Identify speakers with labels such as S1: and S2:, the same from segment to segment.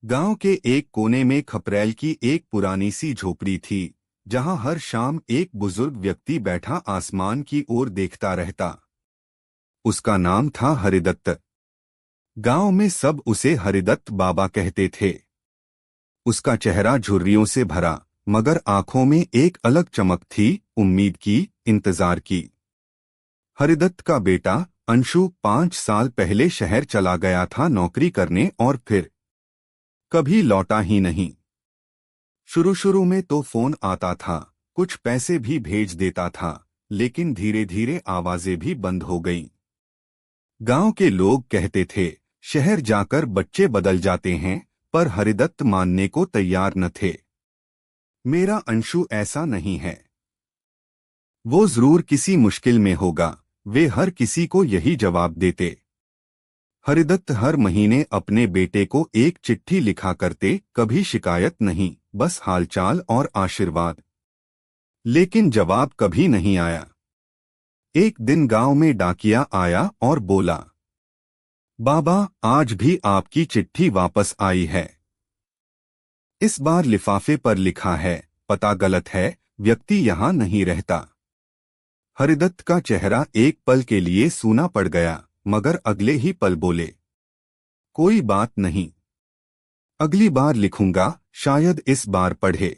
S1: गांव के एक कोने में खपरैल की एक पुरानी सी झोपड़ी थी, जहां हर शाम एक बुजुर्ग व्यक्ति बैठा आसमान की ओर देखता रहता। उसका नाम था हरिदत्त। गांव में सब उसे हरिदत्त बाबा कहते थे। उसका चेहरा झुर्रियों से भरा, मगर आंखों में एक अलग चमक थी, उम्मीद की, इंतजार की। हरिदत्त का बेटा अंशु 5 साल पहले शहर चला गया था नौकरी करने और फिर कभी लौटा ही नहीं। शुरू शुरू में तो फोन आता था, कुछ पैसे भी भेज देता था, लेकिन धीरे धीरे आवाजें भी बंद हो गईं। गांव के लोग कहते थे, शहर जाकर बच्चे बदल जाते हैं, पर हरिदत्त मानने को तैयार न थे। मेरा अंशु ऐसा नहीं है। वो जरूर किसी मुश्किल में होगा, वे हर किसी को यही जवाब देते। हरिदत्त हर महीने अपने बेटे को एक चिट्ठी लिखा करते, कभी शिकायत नहीं, बस हालचाल और आशीर्वाद। लेकिन जवाब कभी नहीं आया। एक दिन गांव में डाकिया आया और बोला, बाबा, आज भी आपकी चिट्ठी वापस आई है। इस बार लिफाफे पर लिखा है, पता गलत है, व्यक्ति यहां नहीं रहता। हरिदत्त का चेहरा एक पल के लिए सूना पड़ गया, मगर अगले ही पल बोले, कोई बात नहीं, अगली बार लिखूंगा, शायद इस बार पढ़े।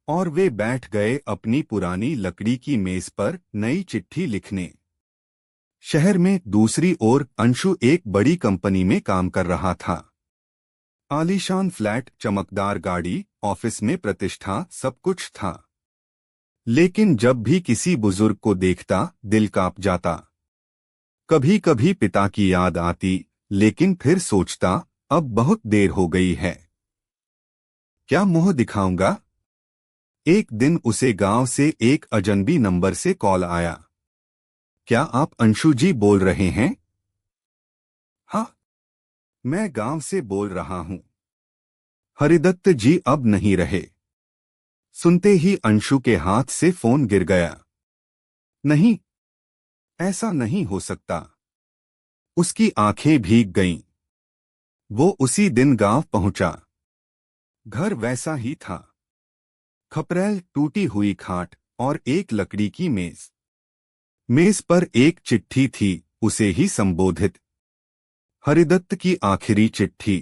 S1: और वे बैठ गए अपनी पुरानी लकड़ी की मेज पर नई चिट्ठी लिखने। शहर में दूसरी ओर अंशु एक बड़ी कंपनी में काम कर रहा था। आलीशान फ्लैट, चमकदार गाड़ी, ऑफिस में प्रतिष्ठा, सब कुछ था। लेकिन जब भी किसी बुजुर्ग को देखता, दिल कांप जाता। कभी कभी पिता की याद आती, लेकिन फिर सोचता, अब बहुत देर हो गई है, क्या मुंह दिखाऊंगा। एक दिन उसे गांव से एक अजनबी नंबर से कॉल आया। क्या आप अंशु जी बोल रहे हैं? हाँ, मैं गांव से बोल रहा हूं। हरिदत्त जी अब नहीं रहे। सुनते ही अंशु के हाथ से फोन गिर गया। नहीं, ऐसा नहीं हो सकता। उसकी आंखें भीग गईं। वो उसी दिन गांव पहुंचा। घर वैसा ही था। खपरैल, टूटी हुई खाट और एक लकड़ी की मेज। मेज पर एक चिट्ठी थी, उसे ही संबोधित। हरिदत्त की आखिरी चिट्ठी।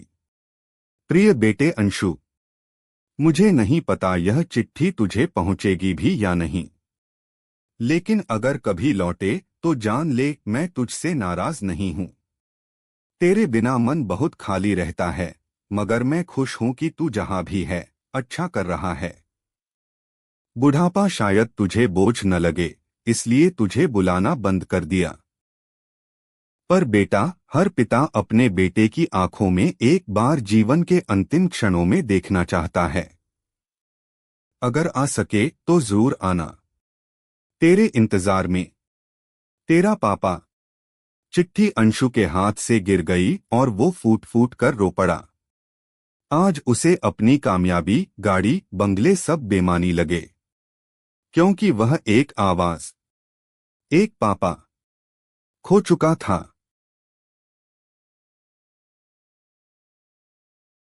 S1: प्रिय बेटे अंशु, मुझे नहीं पता यह चिट्ठी तुझे पहुंचेगी भी या नहीं, लेकिन अगर कभी लौटे तो जान ले, मैं तुझसे नाराज नहीं हूं। तेरे बिना मन बहुत खाली रहता है, मगर मैं खुश हूं कि तू जहां भी है, अच्छा कर रहा है। बुढ़ापा शायद तुझे बोझ न लगे, इसलिए तुझे बुलाना बंद कर दिया। पर बेटा, हर पिता अपने बेटे की आंखों में एक बार जीवन के अंतिम क्षणों में देखना चाहता है। अगर आ सके तो जरूर आना। तेरे इंतजार में, तेरा पापा। चिट्ठी अंशु के हाथ से गिर गई और वो फूट फूट कर रो पड़ा। आज उसे अपनी कामयाबी, गाड़ी, बंगले सब बेमानी लगे, क्योंकि वह एक आवाज, एक पापा खो चुका था।